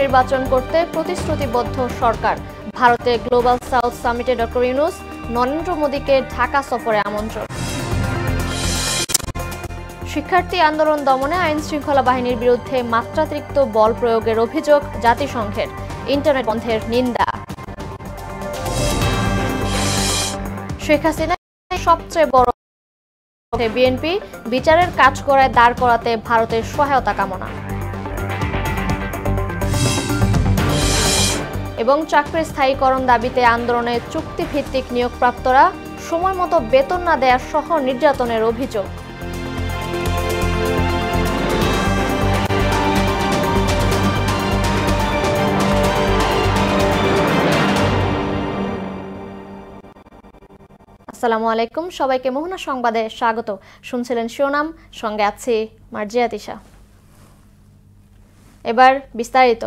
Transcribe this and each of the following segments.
নির্বাচন করতে প্রতিশ্রুতিবদ্ধ সরকার। ভারতে গ্লোবাল সাউথ সামিটে ডক্টর ইউনূস, নরেন্দ্র মোদীকে ঢাকা সফরে আমন্ত্রণ। শিক্ষার্থী আন্দোলন দমনে আইন শৃঙ্খলা বাহিনীর বিরুদ্ধে মাত্রাতিরিক্ত বল প্রয়োগের অভিযোগ জাতিসংঘের, ইন্টারনেট বন্ধের নিন্দা। শেখ হাসিনা সবচেয়ে বড় বিএনপি, বিচারের কাঠগড়ায় দাঁড় করাতে ভারতের সহায়তা কামনা। এবং চাকরি স্থায়ীকরণ দাবিতে আন্দোলনে চুক্তিভিত্তিক নিয়োগপ্রাপ্তরা সময় মতো বেতন না দেয়া সহ নির্যাতনের অভিযোগ। আসসালামু আলাইকুম, সবাইকে মোহনা সংবাদে স্বাগত। শুনছিলেন শিরোনাম, সঙ্গে আছি মার্জিয়া তিশা। এবার বিস্তারিত।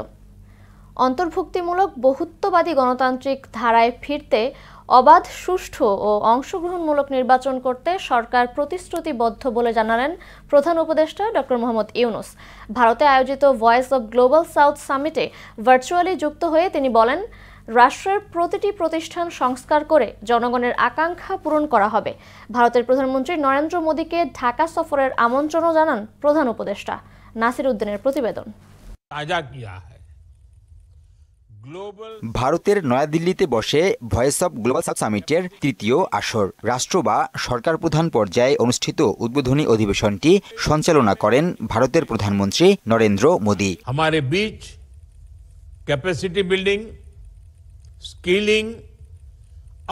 অন্তর্ভুক্তিমূলক বহুত্ববাদী গণতান্ত্রিক ধারায় ফিরতে অবাধ, সুষ্ঠু ও অংশগ্রহণমূলক নির্বাচন করতে সরকার প্রতিশ্রুতিবদ্ধ বলে জানালেন প্রধান উপদেষ্টা ডক্টর মোহাম্মদ ইউনূস। ভারতে আয়োজিত ভয়েস অব গ্লোবাল সাউথ সামিটে ভার্চুয়ালি যুক্ত হয়ে তিনি বলেন, রাষ্ট্রের প্রতিটি প্রতিষ্ঠান সংস্কার করে জনগণের আকাঙ্ক্ষা পূরণ করা হবে। ভারতের প্রধানমন্ত্রী নরেন্দ্র মোদীকে ঢাকা সফরের আমন্ত্রণও জানান প্রধান উপদেষ্টা। নাসির উদ্দিনের প্রতিবেদন। ভারতের নয়াদিল্লিতে বসে ভয়েস অব গ্লোবাল সাউথ সামিটের তৃতীয় আসর রাষ্ট্র বা সরকার প্রধান পর্যায়ে অনুষ্ঠিত উদ্বোধনী অধিবেশনটি সঞ্চালনা করেন ভারতের প্রধানমন্ত্রী নরেন্দ্র মোদী। हमारे बीच कैपेसिटी बिल्डिंग, स्किलिंग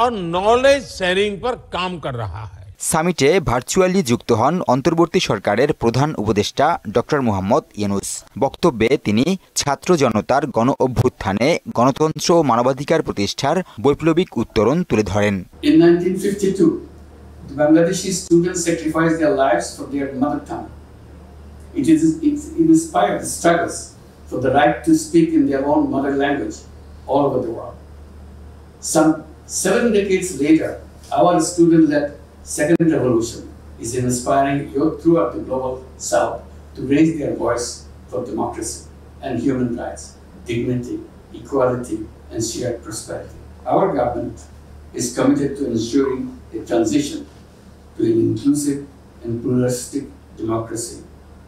और नॉलेज शेयरिंग पर काम कर रहा है। সামিটে ভার্চুয়ালি যুক্ত হন অন্তর্বর্তী সরকারের প্রধান উপদেষ্টা ডক্টর মোহাম্মদ ইউনূস। বক্তব্যে তিনি ছাত্র জনতার গণ অভ্যুত্থানে গণতন্ত্র ও মানবাধিকার প্রতিষ্ঠার বৈপ্লবিক উত্তরণ তুলে ধরেন। In 1952, the Bangladeshi students sacrificed their lives for their mother tongue. It inspired the struggles for the right to speak in their own mother language all over the world. Some 7 decades later, our student-led Second Revolution is inspiring youth throughout the global South to raise their voice for democracy and human rights, dignity, equality, and shared prosperity. Our government is committed to ensuring a transition to an inclusive and pluralistic democracy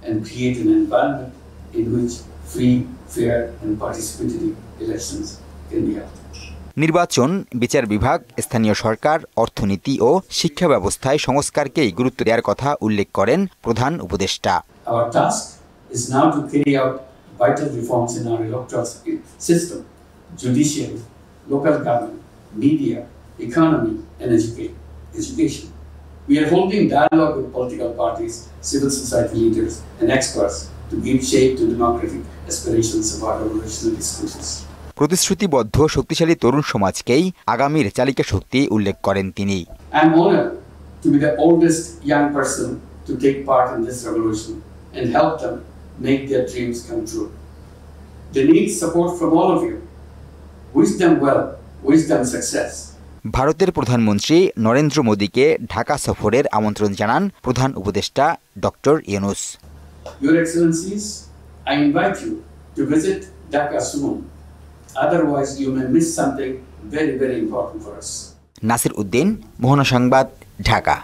and create an environment in which free, fair, and participatory elections can be held. নির্বাচন, বিচার বিভাগ, স্থানীয় সরকার, অর্থনীতি ও শিক্ষা ব্যবস্থায় সংস্কারকেই গুরুত্ব দেওয়ার কথা উল্লেখ করেন প্রধান উপদেষ্টা। Our task is now to carry out vital reforms in our electoral system, judiciary, local government, media, economy, and education. We are holding dialogue with political parties, civil society leaders, and experts to give shape to democratic aspirations of our revolutionary students. প্রতিশ্রুতিবদ্ধ শক্তিশালী তরুণ সমাজকেই আগামীর চালিকা শক্তি উল্লেখ করেন তিনি। I am honored to be the oldest young person to take part in this revolution and help them make their dreams come true. They need support from all of you. Wish them well, wish them success. ভারতের প্রধানমন্ত্রী নরেন্দ্র মোদীকে ঢাকা সফরের আমন্ত্রণ জানান প্রধান উপদেষ্টা doctor Yunus. Your Excellencies, I invite you to visit Dhaka soon. Otherwise, you may miss something very, very important for us. Nasir Uddin, Mohona সংবাদ, ঢাকা।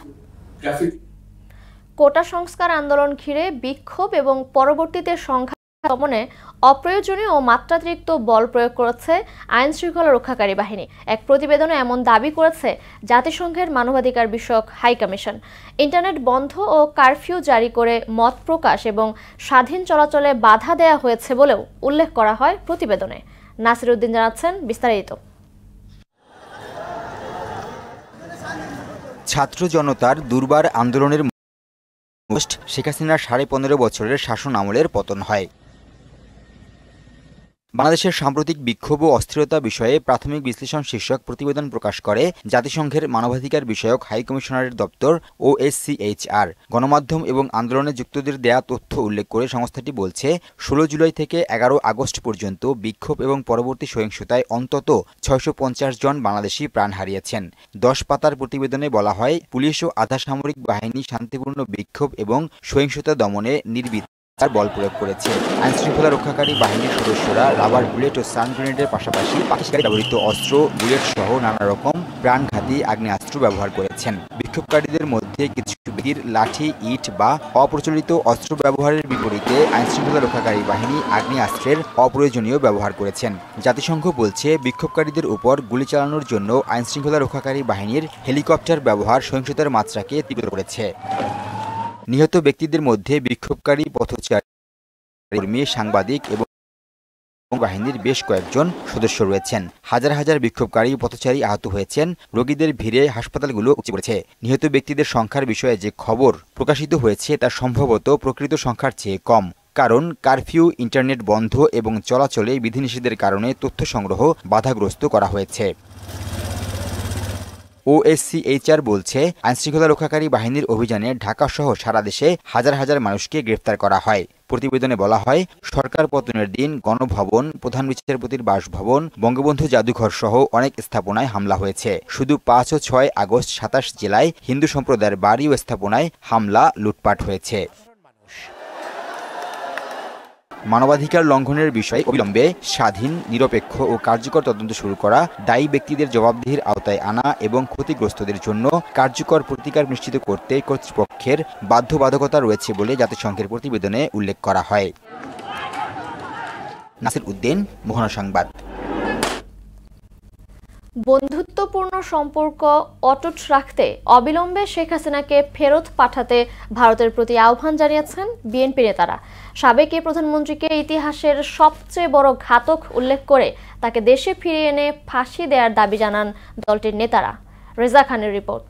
কোটা সংস্কার আন্দোলন ঘিরে বিক্ষোভ এবং পরবর্তীতে সংখ্যা দমনে অপ্রয়োজনীয় ও মাত্রাতিরিক্ত বল প্রয়োগ করেছে আইন শৃঙ্খলা রক্ষাকারী বাহিনী। এক প্রতিবেদনে এমন দাবি করেছে জাতিসংঘের মানবাধিকার বিষয়ক হাই কমিশন। ইন্টারনেট বন্ধ ও কারফিউ জারি করে মত প্রকাশ এবং স্বাধীন চলাচলে বাধা দেয়া হয়েছে বলেও উল্লেখ করা হয় প্রতিবেদনে। নাসির উদ্দিন জানাচ্ছেন বিস্তারিত। ছাত্র জনতার দুর্বার আন্দোলনের শেখ হাসিনার 15.5 বছরের শাসন আমলের পতন হয়। বাংলাদেশের সাম্প্রতিক বিক্ষোভ ও অস্থিরতা বিষয়ে প্রাথমিক বিশ্লেষণ শীর্ষক প্রতিবেদন প্রকাশ করে জাতিসংঘের মানবাধিকার বিষয়ক হাই কমিশনারের দপ্তর OHCHR। গণমাধ্যম এবং আন্দোলনে যুক্তদের দেয়া তথ্য উল্লেখ করে সংস্থাটি বলছে, 16 জুলাই থেকে 11 আগস্ট পর্যন্ত বিক্ষোভ এবং পরবর্তী সহিংসতায় অন্তত 650 জন বাংলাদেশি প্রাণ হারিয়েছেন। 10 পাতার প্রতিবেদনে বলা হয়, পুলিশ ও আধা সামরিক বাহিনী শান্তিপূর্ণ বিক্ষোভ এবং সহিংসতা দমনে নির্বিঘ্ন বল প্রয়োগ করেছে। আইনশৃঙ্খলা রক্ষাকারী বাহিনীর সদস্যরা রাবার বুলেট ও সান গ্রেনেডের পাশাপাশি পাকিস্তানি ব্যবহৃত অস্ত্র, বুলেট সহ নানা রকম প্রাণঘাতী আগ্নেয়াস্ত্র ব্যবহার করেছেন। বিক্ষোভকারীদের মধ্যে কিছু ব্যক্তির লাঠি, ইট বা অপ্রচলিত অস্ত্র ব্যবহারের বিপরীতে আইনশৃঙ্খলা রক্ষাকারী বাহিনী আগ্নেয়াস্ত্রের অপ্রয়োজনীয় ব্যবহার করেছেন। জাতিসংঘ বলছে, বিক্ষোভকারীদের উপর গুলি চালানোর জন্য আইনশৃঙ্খলা রক্ষাকারী বাহিনীর হেলিকপ্টার ব্যবহার সহিংসতার মাত্রাকে তীব্র করেছে। নিহত ব্যক্তিদের মধ্যে বিক্ষোভকারী, পথচারী, কর্মী, সাংবাদিক এবং বাহিনীর বেশ কয়েকজন সদস্য রয়েছেন। হাজার হাজার বিক্ষোভকারী, পথচারী আহত হয়েছেন। রোগীদের ভিড়ে হাসপাতালগুলো উপচে পড়েছে। নিহত ব্যক্তিদের সংখ্যার বিষয়ে যে খবর প্রকাশিত হয়েছে তা সম্ভবত প্রকৃত সংখ্যার চেয়ে কম, কারণ কারফিউ, ইন্টারনেট বন্ধ এবং চলাচলে বিধিনিষেধের কারণে তথ্য সংগ্রহ বাধাগ্রস্ত করা হয়েছে। OSCHR বলছে, আইনশৃঙ্খলা রক্ষাকারী বাহিনীর অভিযানে ঢাকাসহ সারা দেশে হাজার হাজার মানুষকে গ্রেফতার করা হয়। প্রতিবেদনে বলা হয়, সরকার পতনের দিন গণভবন, প্রধান বিচারপতির বাসভবন, বঙ্গবন্ধু জাদুঘর সহ অনেক স্থাপনায় হামলা হয়েছে। শুধু 5 ও 6 আগস্ট 27 জেলায় হিন্দু সম্প্রদায়ের বাড়ি ও স্থাপনায় হামলা, লুটপাট হয়েছে। মানবাধিকার লঙ্ঘনের বিষয়ে অবিলম্বে স্বাধীন, নিরপেক্ষ ও কার্যকর তদন্ত শুরু করা, দায়ী ব্যক্তিদের জবাবদিহির আওতায় আনা এবং ক্ষতিগ্রস্তদের জন্য কার্যকর প্রতিকার নিশ্চিত করতে কর্তৃপক্ষের বাধ্যবাধকতা রয়েছে বলে জাতিসংঘের প্রতিবেদনে উল্লেখ করা হয়। নাসির উদ্দিন, মোহনা সংবাদ। বন্ধুত্বপূর্ণ সম্পর্ক অটুট রাখতে অবিলম্বে শেখ হাসিনাকে ফেরত পাঠাতে ভারতের প্রতি আহ্বান জানিয়েছেন বিএনপি নেতারা। সাবেক এই প্রধানমন্ত্রীকে ইতিহাসের সবচেয়ে বড় ঘাতক উল্লেখ করে তাকে দেশে ফিরিয়ে এনে ফাঁসি দেওয়ার দাবি জানান দলটির নেতারা। রেজা খানের রিপোর্ট।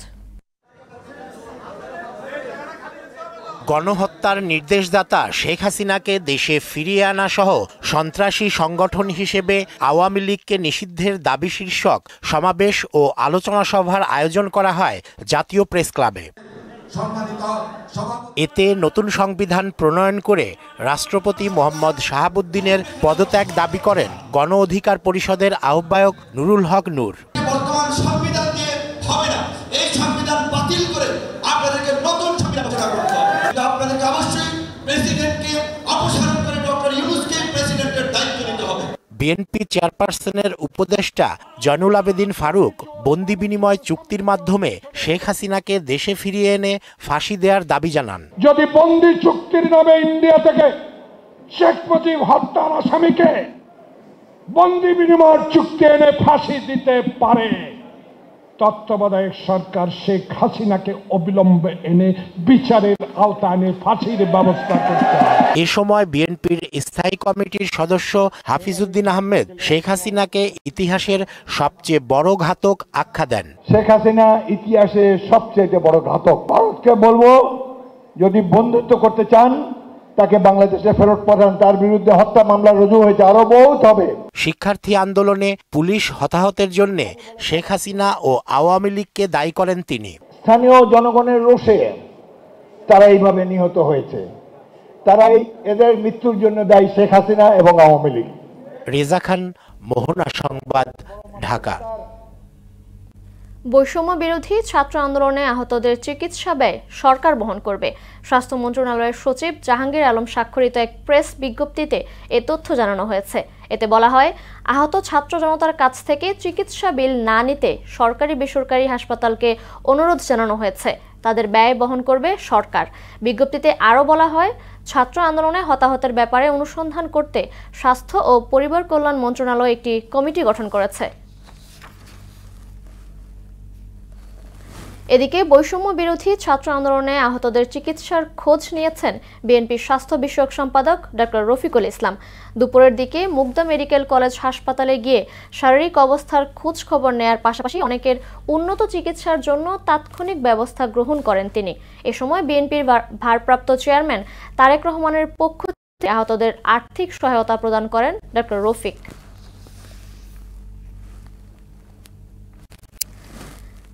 গণহত্যার নির্দেশদাতা শেখ হাসিনাকে দেশে ফিরিয়ে আনা সহ সন্ত্রাসী সংগঠন হিসেবে আওয়ামী লীগকে নিষিদ্ধের দাবি শীর্ষক সমাবেশ ও আলোচনা সভার আয়োজন করা হয় জাতীয় প্রেস ক্লাবে। এতে নতুন সংবিধান প্রণয়ন করে রাষ্ট্রপতি মোহাম্মদ শাহাবুদ্দিনের পদত্যাগ দাবি করেন গণ অধিকার পরিষদের আহ্বায়ক নুরুল হক নূর। বর্তমান সংবিধান দিয়ে হবে না, এই সংবিধান বাতিল করে আপনাদেরকে নতুন সংবিধান ঘোষণা করতে হবে। আপনাদেরকে অবশ্যই প্রেসিডেন্টকে অপসারণ করে ডক্টর ইউনূসকে প্রেসিডেন্টের দায়িত্ব নিতে হবে। বিএনপি চেয়ারপারসনের উপদেষ্টা জয়নুল আবেদিন ফারুক বন্দি বিনিময় চুক্তির মাধ্যমে শেখ হাসিনাকে দেশে ফিরিয়ে এনে ফাঁসি দেওয়ার দাবি জানান। যদি বন্দি চুক্তির নামে ইন্ডিয়া থেকে শেখ মুজিব হত্যার আসামিকে বন্দি বিনিময় চুক্তি এনে ফাঁসি দিতে পারে, তত্ত্বাবধায়ক সরকার শেখ হাসিনাকে অবিলম্বে এনে বিচারের আওতায় এনে ফাঁসির ব্যবস্থা করতে হবে। এ সময় বিএনপির স্থায়ী কমিটির সদস্য হাফিজউদ্দিন আহমেদ শেখ হাসিনাকে ইতিহাসের সবচেয়ে বড় ঘাতক আখ্যা দেন। শেখ হাসিনা ইতিহাসে সবচেয়ে বড় ঘাতক। ভারতকে বলবো, যদি বন্ধুত্ব করতে চান তাকে বাংলাদেশে ফেরত পাঠান। তার বিরুদ্ধে হত্যা মামলা রুজু হয়েছে, আরো বহুত হবে। শিক্ষার্থী আন্দোলনে পুলিশ হতাহতের জন্য শেখ হাসিনা ও আওয়ামী লীগকে দায়ী করেন তিনি। স্থানীয় জনগণের রোষে তারা এইভাবে নিহত হয়েছে, তারাই এদের মৃত্যুর জন্য দায়ী শেখ হাসিনা এবং আওয়ামী লীগ। রেজা খান, মোহনা সংবাদ, ঢাকা। বৈষম্য বিরোধী ছাত্র আন্দোলনে আহতদের চিকিৎসা ব্যয় সরকার বহন করবে। স্বাস্থ্য মন্ত্রণালয়ের সচিব জাহাঙ্গীর আলম স্বাক্ষরিত এক প্রেস বিজ্ঞপ্তিতে এ তথ্য জানানো হয়েছে। এতে বলা হয়, আহত ছাত্র জনতার কাছ থেকে চিকিৎসা বিল না নিতে সরকারি বেসরকারি হাসপাতালকে অনুরোধ জানানো হয়েছে। তাদের ব্যয় বহন করবে সরকার। বিজ্ঞপ্তিতে আরও বলা হয়, ছাত্র আন্দোলনে হতাহতের ব্যাপারে অনুসন্ধান করতে স্বাস্থ্য ও পরিবার কল্যাণ মন্ত্রণালয় একটি কমিটি গঠন করেছে। এদিকে বৈষম্য বিরোধী ছাত্র আন্দোলনে আহতদের চিকিৎসার খোঁজ নিয়েছেন বিএনপির স্বাস্থ্য বিষয়ক সম্পাদক ডক্টর রফিকুল ইসলাম। দুপুরের দিকে মুগদা মেডিকেল কলেজ হাসপাতালে গিয়ে শারীরিক অবস্থার খোঁজ খবর নেয়ার পাশাপাশি অনেকের উন্নত চিকিৎসার জন্য তাৎক্ষণিক ব্যবস্থা গ্রহণ করেন তিনি। এ সময় বিএনপির ভারপ্রাপ্ত চেয়ারম্যান তারেক রহমানের পক্ষ থেকে আহতদের আর্থিক সহায়তা প্রদান করেন ডক্টর রফিক।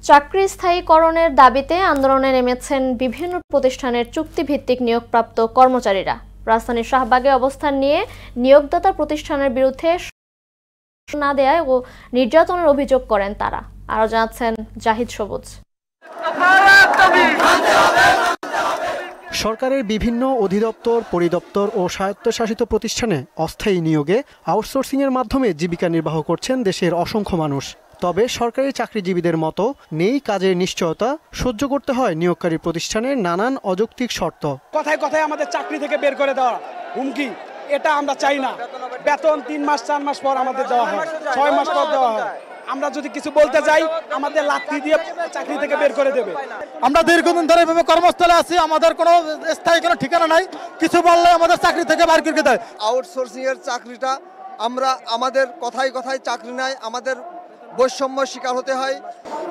চাকরি স্থায়ীকরণের দাবিতে আন্দোলনে নেমেছেন বিভিন্ন প্রতিষ্ঠানের চুক্তিভিত্তিক নিয়োগপ্রাপ্ত কর্মচারীরা। রাজধানীর শাহবাগে অবস্থান নিয়ে নিয়োগদাতা প্রতিষ্ঠানের বিরুদ্ধে না দেয়ায় ও নির্যাতনের অভিযোগ করেন তারা। আরও জানাচ্ছেন জাহিদ সবুজ। সরকারের বিভিন্ন অধিদপ্তর, পরিদপ্তর ও স্বায়ত্তশাসিত প্রতিষ্ঠানে অস্থায়ী নিয়োগে আউটসোর্সিংয়ের মাধ্যমে জীবিকা নির্বাহ করছেন দেশের অসংখ্য মানুষ। তবে সরকারি চাকরিজীবীদের মতো নেই কাজের নিশ্চয়তা, সহ্য করতে হয় নিয়োগকারী প্রতিষ্ঠানের নানান অযৌক্তিক শর্ত। কথায় কথায় আমাদের চাকরি থেকে বের করে দেওয়া হুমকি, এটা আমরা চাই না। বেতন 3 মাস 4 মাস পর আমাদের দেওয়া হয়, 6 মাস পর দেওয়া হয়। আমরা যদি কিছু বলতে যাই আমাদের লাথি দিয়ে চাকরি থেকে বের করে দেবে। আমরা দীর্ঘদিন ধরে এভাবে কর্মস্থলে আছি, আমাদের কোনো স্থায়ী কোনো ঠিকানা নাই, কিছু বললে আমাদের চাকরি থেকে বের করে দেয়। আউটসোর্সিং এর চাকরিটা আমরা আমাদের কথায় কথায় চাকরি নাই, আমাদের বৈষম্য শিকার হতে হয়।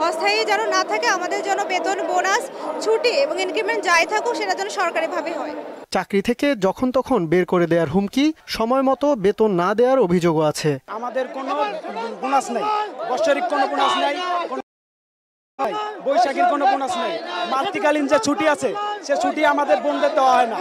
অস্থায়ী যেন না থাকে, আমাদের জন্য বেতন, বোনাস, ছুটি এবং ইনক্রিমেন্ট যাই থাকুক সেটা যেন সরকারিভাবে হয়। চাকরি থেকে যখন তখন বের করে দেওয়ার হুমকি, সময় মতো বেতন না দেওয়ার অভিযোগও আছে। আমাদের কোনো বোনাস নেই, বাৎসরিক কোনো বোনাস নেই, বৈশাখীর কোনো বোনাস নেই। মাতৃকালীন যে ছুটি আছে সে ছুটি আমাদের বন্ধের দেওয়া হয় না।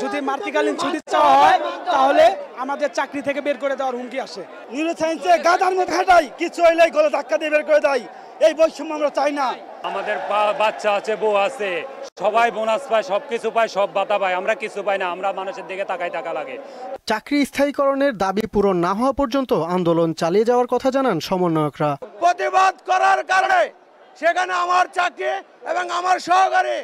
যদি মাতৃকালীন ছুটি চাওয়া হয় তাহলে আমাদের চাকরি থেকে বের করে দেওয়ার হুমকি আসে। নিউরোসায়েন্সে গাদার মতো খাটাই, কিছু হইলেই গলে ধাক্কা দিয়ে বের করে দেয়। এই বৈষম্য আমরা চাই না। আমাদের বাচ্চা আছে, বউ আছে, সবাই বোনাস পায়, সবকিছু পায়, সব ভাতা পায়, আমরা কিছু পাই না। আমরা মানুষের দিকে তাকাই টাকা লাগে। চাকরি স্থায়ীকরণের দাবি পূরণ না হওয়া পর্যন্ত আন্দোলন চালিয়ে যাওয়ার কথা জানান সমন্বয়করা। প্রতিবাদ করার কারণে সেখানে আমার চাকরি এবং আমার সহকারী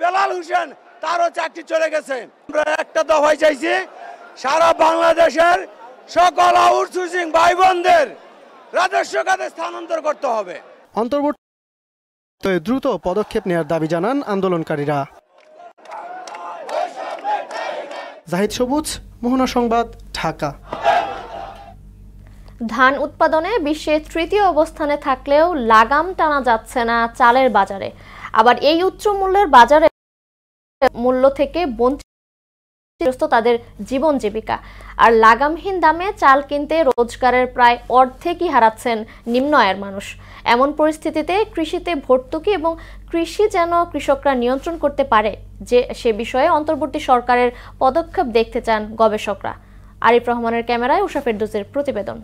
বেলাল হোসেন তারও চাকরি চলে গেছে। আমরা একটা দফায় চাইছি, সারা বাংলাদেশের সকল আউটসোর্সিং ভাই বোনদের রাজস্ব খাতে স্থানান্তর করতে হবে। অন্তর্বর্তী দ্রুত পদক্ষেপ নেওয়ার দাবি জানান আন্দোলনকারীরা। জাহিদ সবুজ, মোহনা সংবাদ, ঢাকা। ধান উৎপাদনে বিশ্বে তৃতীয় অবস্থানে থাকলেও লাগাম টানা যাচ্ছে না চালের বাজারে। আবার এই উচ্চ মূল্যের বাজারে মূল্য থেকে বঞ্চিত তাদের জীবন জীবিকা। আর লাগামহীন দামে চাল কিনতে রোজগারের প্রায় অর্ধেকই হারাচ্ছেন নিম্ন আয়ের মানুষ। এমন পরিস্থিতিতে কৃষিতে ভর্তুকি এবং কৃষি যেন কৃষকরা নিয়ন্ত্রণ করতে পারে সে বিষয়ে অন্তর্বর্তী সরকারের পদক্ষেপ দেখতে চান গবেষকরা। আরিফ রহমানের ক্যামেরায় উষা ফেরদৌসের প্রতিবেদন।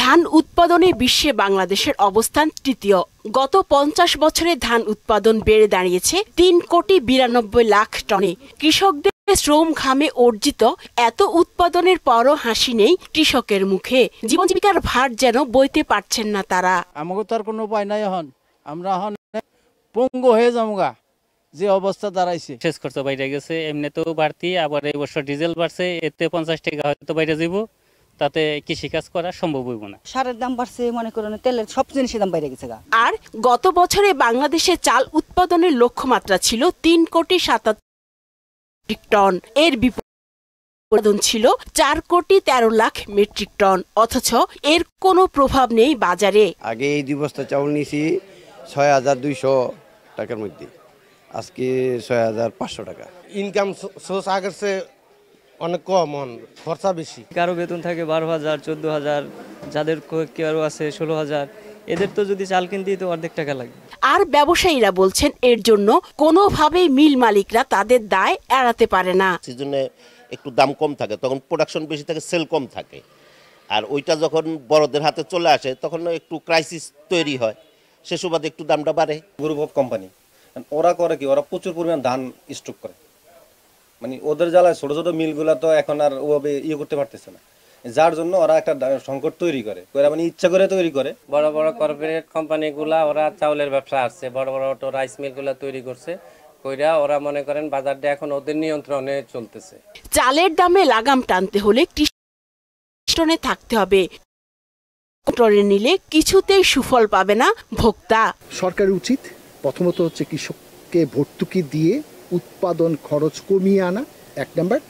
ধান উৎপাদনে বিশ্বে বাংলাদেশের অবস্থান তৃতীয়। গত 50 বছরে ধান উৎপাদন বেড়ে দাঁড়িয়েছে 3,92,00,000 টনে। কৃষকদের শ্রম ঘামে অর্জিত এত উৎপাদনের পরও হাসি নেই কৃষকের মুখে। জীবন জীবিকার ভার যেন বইতে পারছেন না তারা। আমাকে তো আর কোনো উপায় নাই, এখন আমরা এখন পঙ্গু হয়ে যামগা যে অবস্থা দাঁড়াইছে। শেষ খরচ বাইরে গেছে, এমনিতেও বাড়তি, আবার এই বছর ডিজেল বাড়ছে, এতে 50 টাকা হয়তো বাইরে যাব, তাতে কৃষিকাজ করা সম্ভব হইব না। সারের দাম বাড়ছে, মনে করেন তেলের সব জিনিসের দাম বাইরে গেছে। আর গত বছরে বাংলাদেশে চাল উৎপাদনের লক্ষ্যমাত্রা ছিল 3,77,00,000 টন। এর উৎপাদন ছিল 4,13,00,000 মেট্রিক টন। অথচ এর কোনো প্রভাব নেই বাজারে। আগে এই 2 বস্তা চাউল নিয়েছি 6,200 টাকার মধ্যে, আজকে 6,500 টাকা। ইনকাম সোর্স আগের চেয়ে অনেক কম, খরচা বেশি। কারো বেতন থাকে 12,000, 14,000, যাদের কারো আছে 16,000। এদের তো যদি চাল কিনতেই তো অর্ধেক টাকা লাগে। আর ব্যবসায়ীরা বলছেন এর জন্য কোনোভাবেই মিল মালিকরা তাদের দায় এড়াতে পারে না। সিজনে একটু দাম কম থাকে, তখন প্রোডাকশন বেশি থাকে, সেল কম থাকে। আর ওইটা যখন বড়দের হাতে চলে আসে তখন একটু ক্রাইসিস তৈরি হয়, সে সুবাদে একটু দামটা বাড়ে। গ্রুপ অফ কোম্পানি ওরা করে কি, ওরা প্রচুর পরিমাণ ধান স্টক করে, মানে ওদের জ্বালায় ছোট ছোট মিলগুলা তো এখন আর ওভাবে করতে পারতেছে না, যার জন্য ওরা একটা সংকট তৈরি করে, মানে ইচ্ছা করে তৈরি করে। বড় বড় কর্পোরেট কোম্পানিগুলা ওরা চাউলের ব্যবসা আসছে, বড় বড় রাইস মিলগুলা তৈরি করছে, কইরা ওরা মনে করেন বাজারটা এখন ওদের নিয়ন্ত্রণে চলতেছে। চালের দামে লাগাম টানতে হলে কৃষি থাকতে হবে, কন্ট্রোলে নিলে কিছুতেই সুফল পাবে না ভোক্তা। সরকারের উচিত প্রথমত হচ্ছে কৃষককে ভর্তুকি দিয়ে উৎপাদন খরচ কমিয়ে আনা, 1 নাম্বার।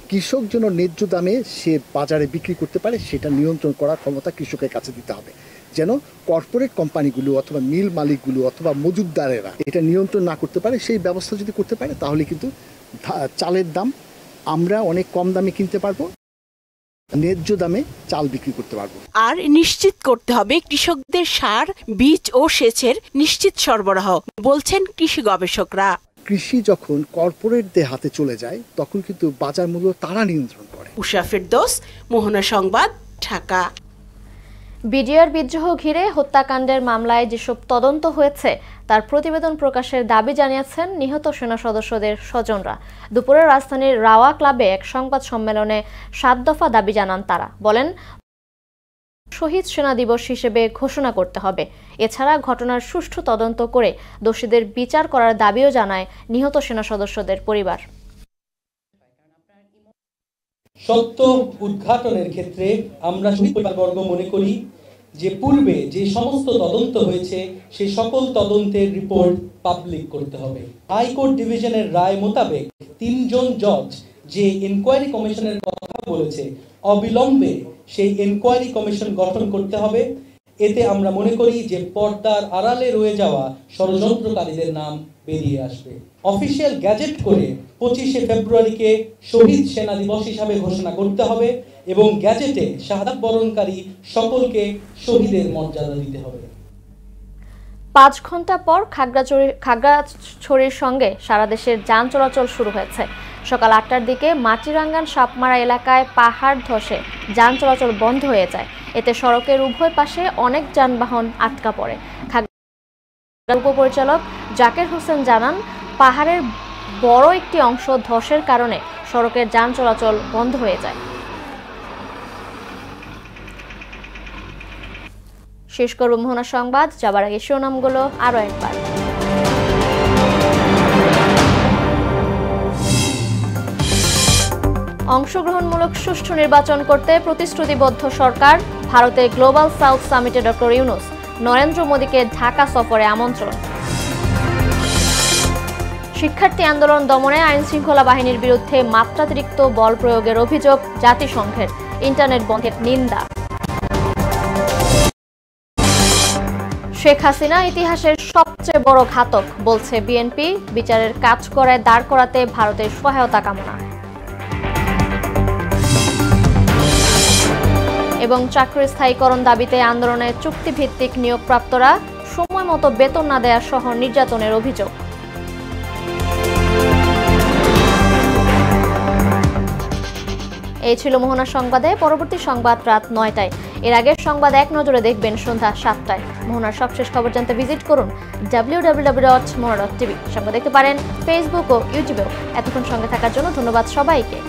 কৃষক যেন ন্যায্য দামে সে বাজারে বিক্রি করতে পারে সেটা নিয়ন্ত্রণ করার ক্ষমতা কৃষকের কাছে দিতে হবে, যেন কর্পোরেট কোম্পানিগুলো অথবা মিল মালিকগুলো অথবা মজুতদারেরা এটা নিয়ন্ত্রণ না করতে পারে। সেই ব্যবস্থা যদি করতে পারে তাহলে কিন্তু চালের দাম আমরা অনেক কম দামে কিনতে পারবো, ন্যায্য দামে চাল বিক্রি করতে পারবো। আর নিশ্চিত করতে হবে কৃষকদের সার, বীজ ও সেচের নিশ্চিত সরবরাহ, বলছেন কৃষি গবেষকরা। কৃষি যখন কর্পোরেটদের হাতে চলে যায় তখন কিন্তু বাজার মূল্য তারা নিয়ন্ত্রণ করে। উষা ফেরদৌস, মোহনা সংবাদ, ঢাকা। বিডিআর বিদ্রোহ ঘিরে হত্যাকাণ্ডের মামলায় যেসব তদন্ত হয়েছে তার প্রতিবেদন প্রকাশের দাবি জানিয়েছেন নিহত সেনা সদস্যদের স্বজনরা। দুপুরে রাজধানীর রাওয়া ক্লাবে এক সংবাদ সম্মেলনে 7 দফা দাবি জানান তারা। বলেন, শহীদ সেনা দিবস হিসেবে ঘোষণা করতে হবে। এছাড়া ঘটনার সুষ্ঠু তদন্ত করে দোষীদের বিচার করার দাবিও জানায় নিহত সেনা সদস্যদের পরিবার। সত্য উদ্ঘাটনের ক্ষেত্রে আমরা শহীদ পরিবারবর্গ মনে করি যে পূর্বে যে সমস্ত তদন্ত হয়েছে সেই সকল তদন্তের রিপোর্ট পাবলিক করতে হবে। হাইকোর্ট ডিভিশনের রায় মোতাবেক 3 জন জজ যে ইনকোয়ারি কমিশনের কথা বলেছে, অবিলম্বে সেই ইনকোয়ারি কমিশন গঠন করতে হবে। এতে আমরা মনে করি যে পর্দার আড়ালে রয়ে যাওয়া ষড়যন্ত্রকারীদের নাম বেরিয়ে আসবে। অফিসিয়াল গ্যাজেট করে 25শে ফেব্রুয়ারিকে শহীদ সেনা দিবস হিসাবে ঘোষণা করতে হবে এবং গ্যাজেটে শাহাদাত বরণকারী সকলকে শহীদের মর্যাদা দিতে হবে। 5 ঘন্টা পর খাগড়াছড়ির সঙ্গে সারা দেশের যান চলাচল শুরু হয়েছে। সকাল 8টার দিকে মাটিরাঙ্গান সাপমারা এলাকায় পাহাড় ধসে যান চলাচল বন্ধ হয়ে যায়। এতে সড়কের উভয় পাশে অনেক যানবাহন আটকা পড়ে। উপপরিচালক জাকের হোসেন জানান, পাহাড়ের বড় একটি অংশ ধসের কারণে সড়কের যান চলাচল বন্ধ হয়ে যায়। শেষ করব মোহনা সংবাদ, যাবার আগে শিরোনামগুলো আরো একবার। অংশগ্রহণমূলক সুষ্ঠু নির্বাচন করতে প্রতিশ্রুতিবদ্ধ সরকার। ভারতে গ্লোবাল সাউথ সামিটে ডক্টর ইউনূস। নরেন্দ্র মোদীকে ঢাকা সফরে আমন্ত্রণ। শিক্ষার্থী আন্দোলন দমনে আইনশৃঙ্খলা বাহিনীর বিরুদ্ধে মাত্রাতিরিক্ত বল প্রয়োগের অভিযোগ জাতিসংঘের। ইন্টারনেট বন্ধের নিন্দা। শেখ হাসিনা ইতিহাসের সবচেয়ে বড় ঘাতক বলছে বিএনপি। বিচারের কাজ করায় দাঁড় করাতে ভারতের সহায়তা কামনা। এবং চাকরির স্থায়ীকরণ দাবিতে আন্দোলনে চুক্তিভিত্তিক নিয়োগপ্রাপ্তরা সময় মতো বেতন না দেওয়া সহ নির্যাতনের অভিযোগ। এই ছিল মোহনা সংবাদে। পরবর্তী সংবাদ রাত 9টায়। এর আগের সংবাদ এক নজরে দেখবেন সন্ধ্যা 7টায়। মোহনার সবশেষ খবর জানতে ভিজিট করুন www.mohana.tv। সংবাদ দেখতে পারেন ফেসবুক ও ইউটিউবেও। এতক্ষণ সঙ্গে থাকার জন্য ধন্যবাদ সবাইকে।